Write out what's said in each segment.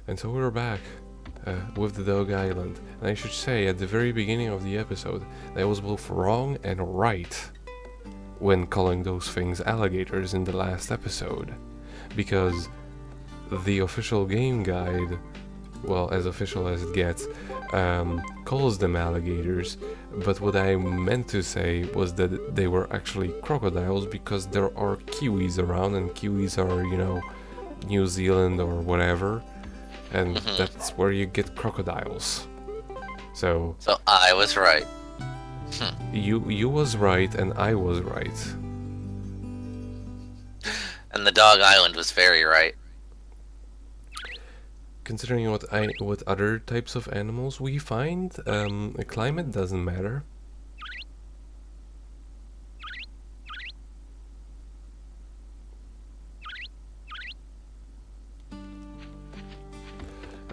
And so we're back with the DOGE Island. And I should say, at the very beginning of the episode, I was both wrong and right when calling those things alligators in the last episode. Because the official game guide, well, as official as it gets, calls them alligators. But what I meant to say was that they were actually crocodiles because there are kiwis around, and kiwis are, you know, New Zealand or whatever. And that's where you get crocodiles. So I was right. you was right and I was right. And the Dog Island was very right. Considering what other types of animals we find, the climate doesn't matter.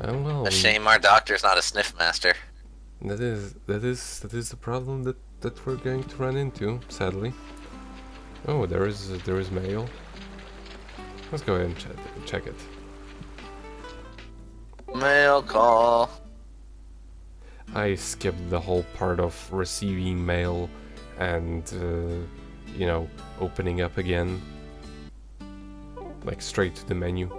Well, A shame our doctor's not a sniff master. that is the problem that we're going to run into, sadly. Oh, there is mail. Let's go ahead and check it. Mail call. I skipped the whole part of receiving mail and you know, opening up again, like straight to the menu.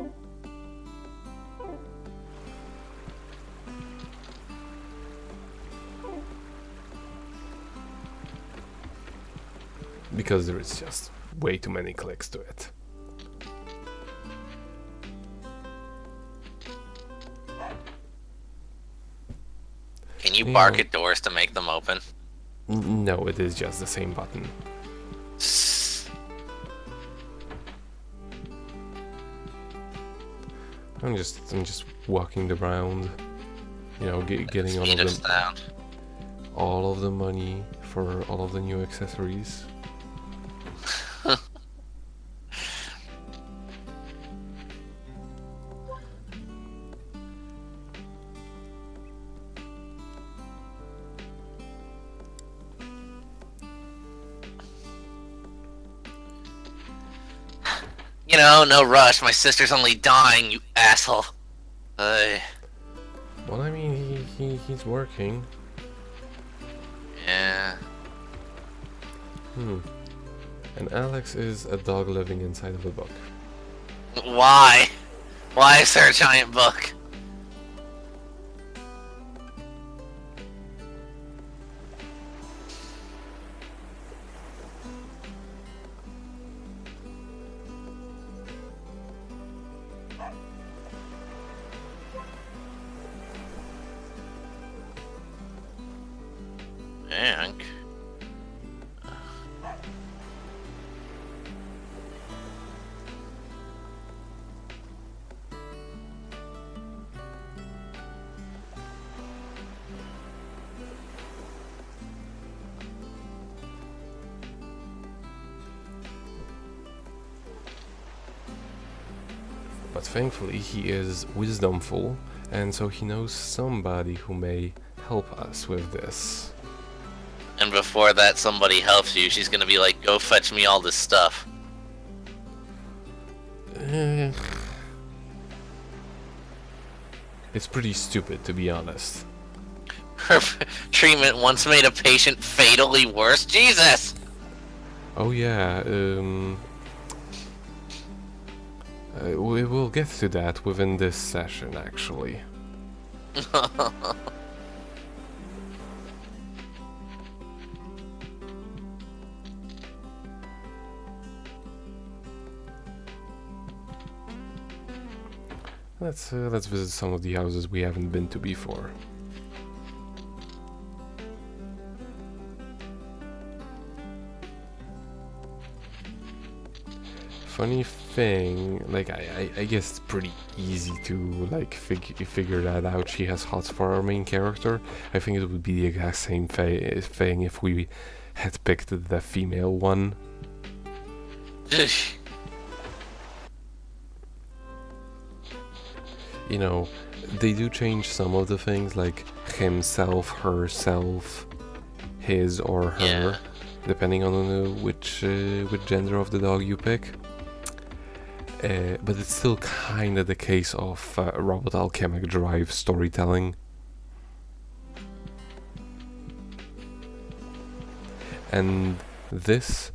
Because there is just way too many clicks to it. Can you bark at doors to make them open? No, it is just the same button. I'm just walking around, you know, getting all of the money for all of the new accessories. You know, no rush. My sister's only dying, you asshole. Well, I mean, he's working. Yeah. And Alex is a dog living inside of a book. Why? Why is there a giant book? Hank. But thankfully he is wisdomful, and so he knows somebody who may help us with this. And before that somebody helps you, she's gonna be like, go fetch me all this stuff. It's pretty stupid, to be honest. Her treatment once made a patient fatally worse. Jesus! Oh yeah, we will get to that within this session, actually. Let's visit some of the houses we haven't been to before. Funny thing, like I guess it's pretty easy to like figure that out. She has hots for our main character. I think it would be the exact same thing if we had picked the female one. You know, they do change some of the things, like himself, herself, his or her, Yeah. depending on which gender of the dog you pick. but it's still kind of the case of Robot Alchemic Drive storytelling. And this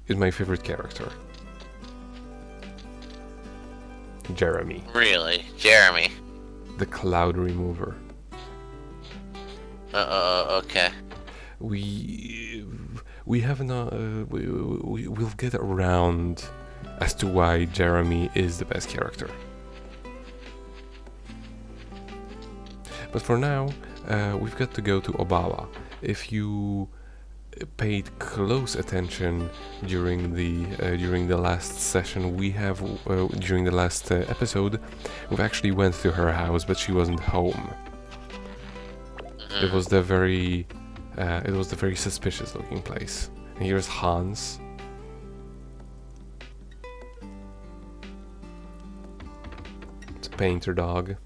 is my favorite character. Jeremy. Really? Jeremy. The cloud remover. Okay. We have not. We'll get around as to why Jeremy is the best character. But for now, we've got to go to Obala. If you paid close attention during the last session, we have during the last episode, we actually went to her house, but she wasn't home. It was the very suspicious looking place. And here's Hans. It's a painter dog.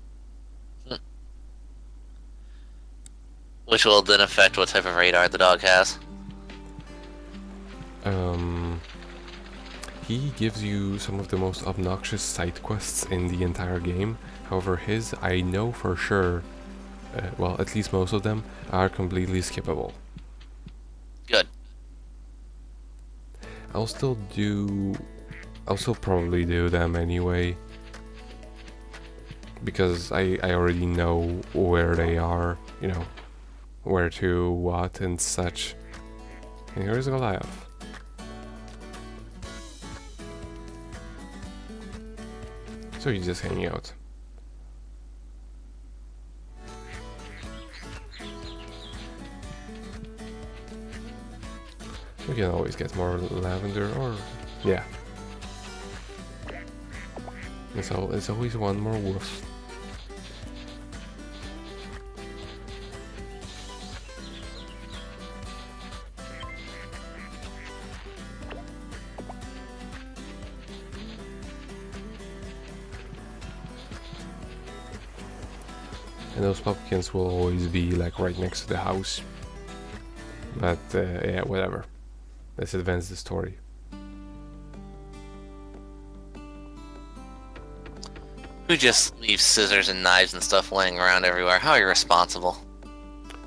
Which will then affect what type of radar the dog has. He gives you some of the most obnoxious side quests in the entire game. However, his, I know for sure, well, at least most of them, are completely skippable. Good. I'll still probably do them anyway, because I already know where they are, you know, where to, what, and such. And here's Goliath. So you're just hanging out. We can always get more lavender, or yeah. It's always one more wolf. And those pumpkins will always be like right next to the house. But yeah, whatever. Let's advance the story. Who just leaves scissors and knives and stuff laying around everywhere? How irresponsible.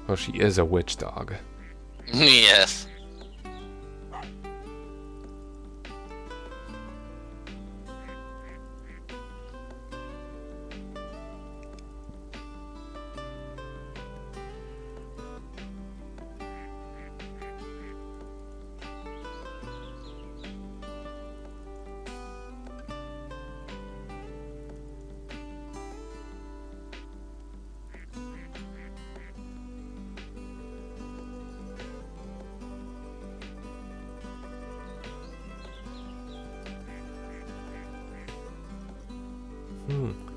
Well, she is a witch dog. Yes.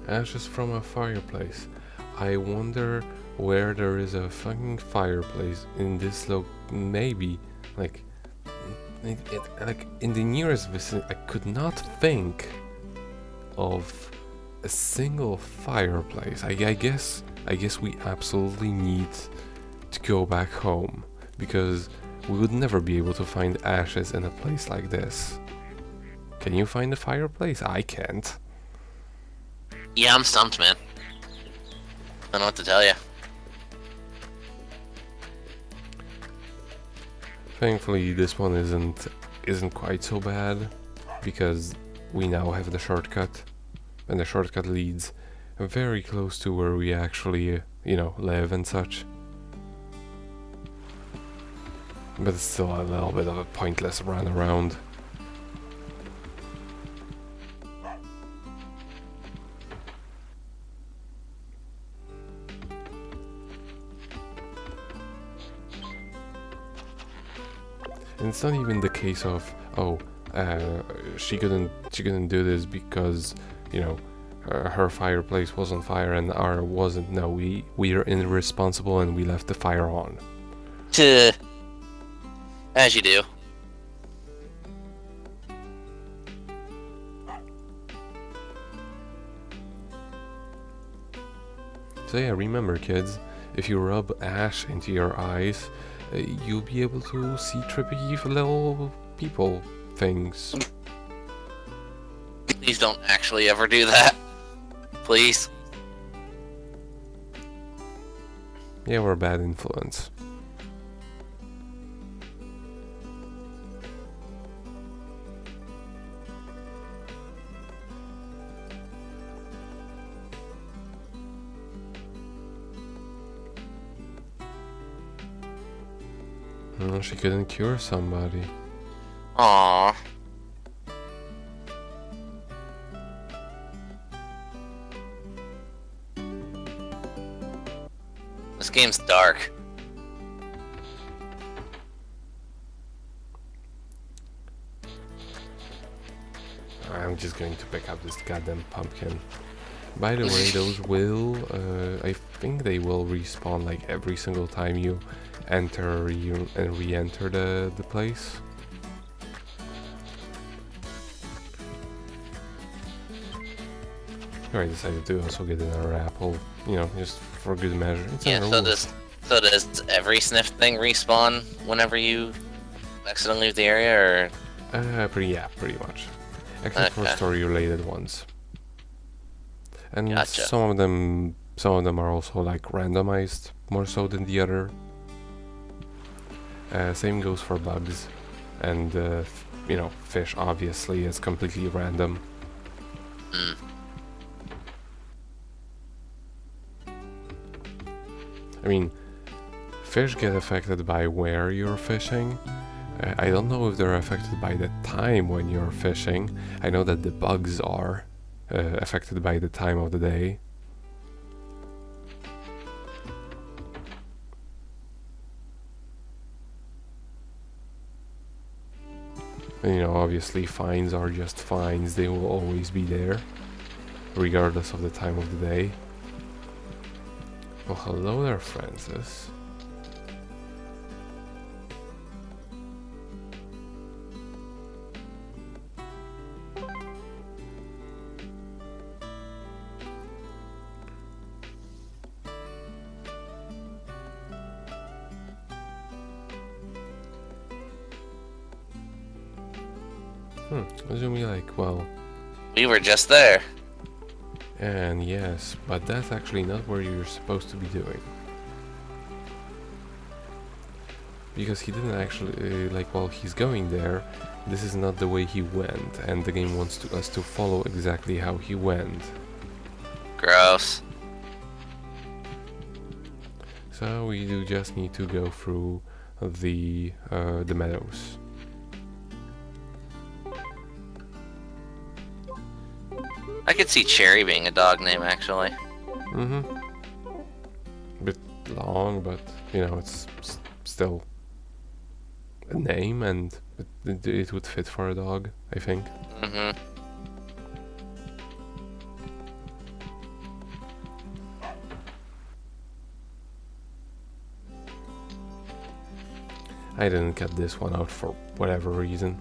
Ashes from a fireplace. I wonder where there is a fucking fireplace in this maybe like like in the nearest vicinity. I could not think of a single fireplace. I guess we absolutely need to go back home, because we would never be able to find ashes in a place like this. Can you find a fireplace? I can't. Yeah, I'm stumped, man. I don't know what to tell you. Thankfully, this one isn't quite so bad, because we now have the shortcut, and the shortcut leads very close to where we actually, you know, live and such. But it's still a little bit of a pointless run around. And it's not even the case of, oh, she couldn't do this because, you know, her fireplace was on fire and our wasn't. No, we are irresponsible and we left the fire on. As you do. So yeah, remember kids, if you rub ash into your eyes, you'll be able to see trippy little people things. Please don't actually ever do that. Please. Yeah, we're a bad influence. Oh, she couldn't cure somebody. Aww. This game's dark. I'm just going to pick up this goddamn pumpkin. By the way, those will, I think they will respawn like every single time you enter and re-enter the place. I decided to also get another apple, you know, just for good measure. It's Yeah, so does every sniff thing respawn whenever you accidentally leave the area, or? Pretty much. Except for story-related ones. And Gotcha. some of them are also like randomized more so than the other. Same goes for bugs, and you know, fish obviously is completely random. Mm. I mean, fish get affected by where you're fishing. I don't know if they're affected by the time when you're fishing. I know that the bugs are affected by the time of the day. And, you know, obviously fines are just fines. They will always be there, regardless of the time of the day. Well, hello there, Francis. Assuming like, well... We were just there. And yes, but that's actually not where you're supposed to be doing. Because he didn't actually, like, while he's going there, this is not the way he went, and the game wants us to follow exactly how he went. Gross. So we do just need to go through the meadows. I could see Cherry being a dog name, actually. Mm-hmm. Bit long, but, you know, it's still a name, and it would fit for a dog, I think. Mm-hmm. I didn't cut this one out for whatever reason.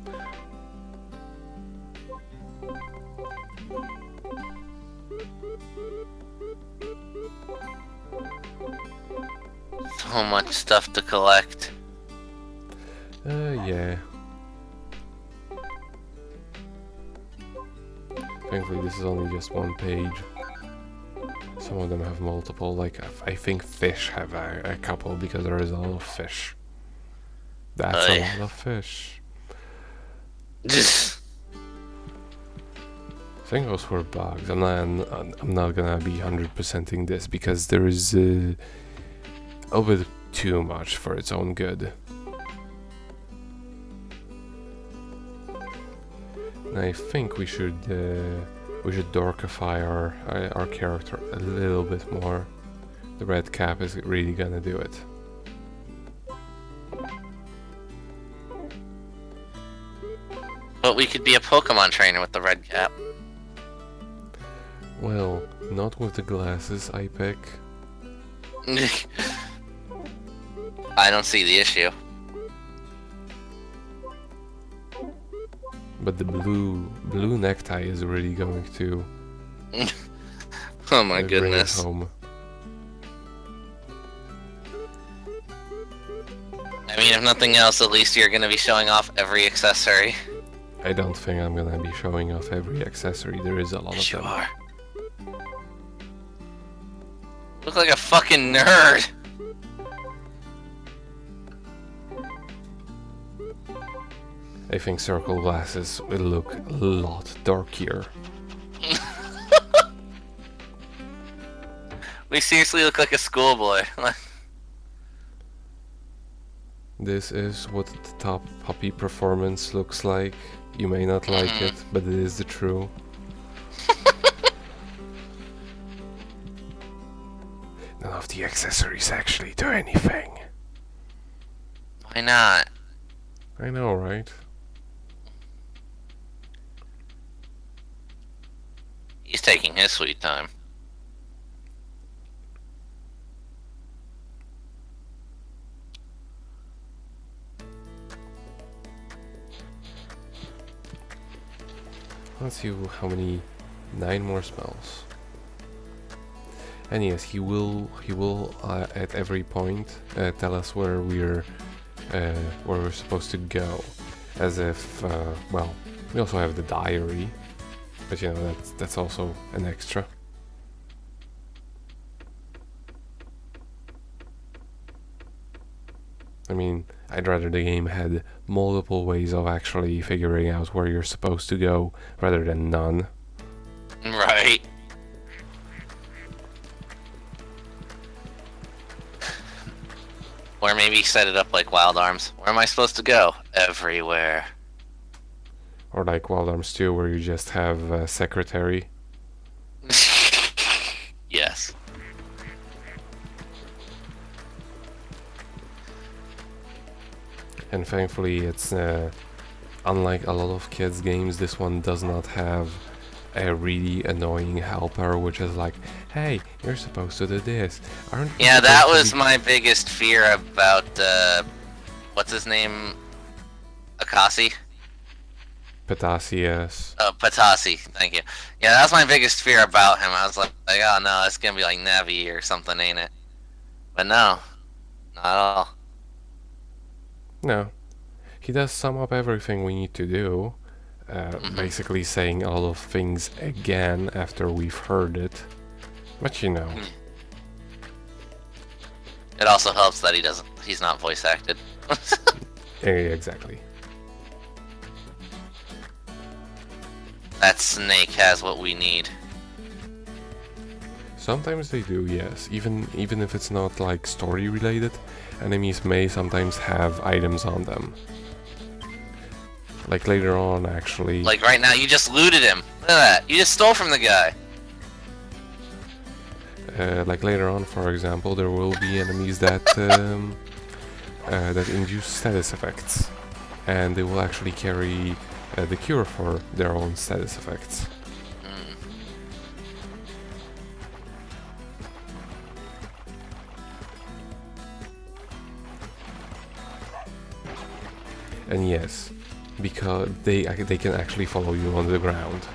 So much stuff to collect. Yeah. Thankfully this is only just one page. Some of them have multiple, like I think fish have a couple because there is a lot of fish. That's a lot of fish. Same goes for bugs. I'm not gonna be 100%ing this because there is a little bit too much for its own good. And I think we should dorkify our character a little bit more. The red cap is really gonna do it. But we could be a Pokemon trainer with the red cap. Well, not with the glasses I pick. I don't see the issue. But the blue necktie is really going to Oh my bring it goodness. home. I mean, if nothing else, at least you're gonna be showing off every accessory. I don't think I'm gonna be showing off every accessory. There is a lot Yes, of you them. are. Look like a fucking nerd. I think circle glasses will look a lot darker. We seriously look like a schoolboy. This is what the top puppy performance looks like. You may not like it, but it is the true. None of the accessories actually do anything. Why not? I know, right? He's taking his sweet time. Let's see how many. 9 more spells. And yes, he will at every point tell us where we're supposed to go, as if well, we also have the diary, but you know that's also an extra. I mean, I'd rather the game had multiple ways of actually figuring out where you're supposed to go rather than none. Right. Or maybe set it up like Wild Arms. Where am I supposed to go? Everywhere. Or like Wild Arms 2, where you just have a secretary. Yes. And thankfully it's unlike a lot of kids games, this one does not have a really annoying helper which is like, hey, you're supposed to do this, aren't you? Yeah, that supposed was to be-" my biggest fear about, what's his name? Akasi? Patasius. Patasi, thank you. Yeah, that was my biggest fear about him. I was like, oh no, it's gonna be like Nevi or something, ain't it? But no, not at all. No, he does sum up everything we need to do, basically saying a lot of things again after we've heard it, but you know. It also helps that he's not voice acted. Exactly. That snake has what we need. Sometimes they do, yes. Even if it's not like story related, enemies may sometimes have items on them. Like later on, actually. Like right now, you just looted him. Look at that. You just stole from the guy. Like later on, for example, there will be enemies that that induce status effects, and they will actually carry the cure for their own status effects. And yes, because they can actually follow you on the ground.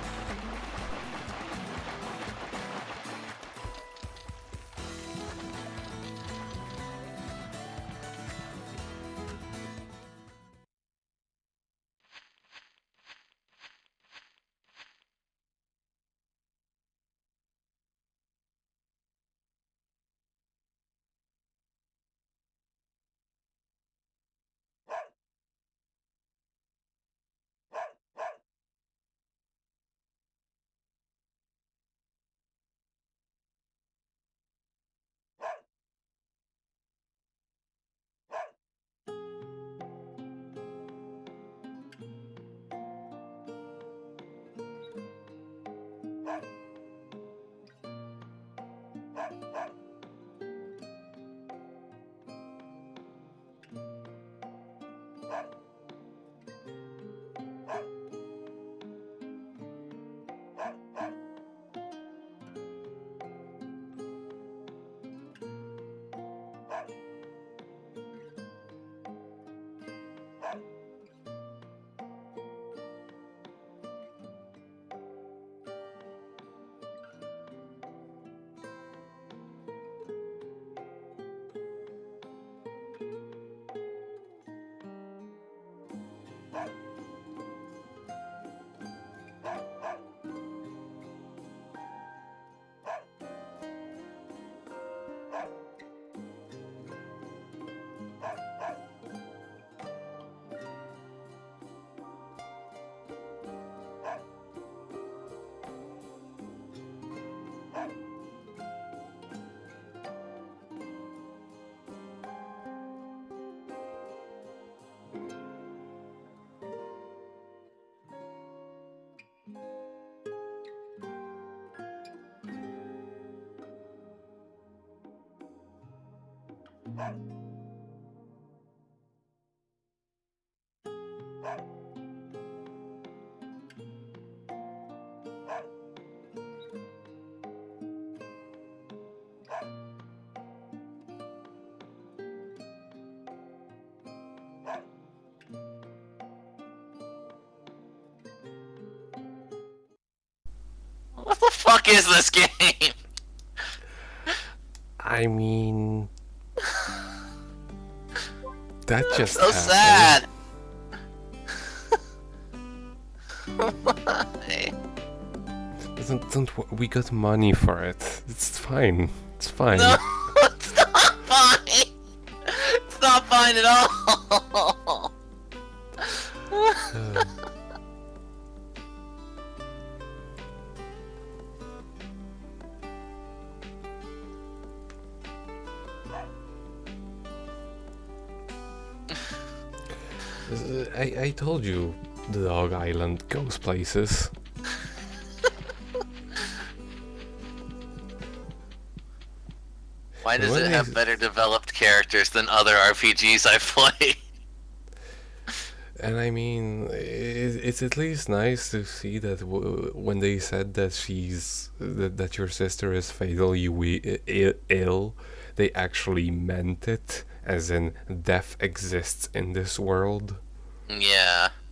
What the fuck is this game? I mean, that just So happened. sad. Why? We got money for it. It's fine. It's fine. No, it's not fine. It's not fine at all. Uh, I told you the Dog Island goes places. Why does When it they- have better developed characters than other RPGs I've played? And I mean, it's at least nice to see that when they said that that your sister is fatally ill, they actually meant it, as in death exists in this world. Yeah.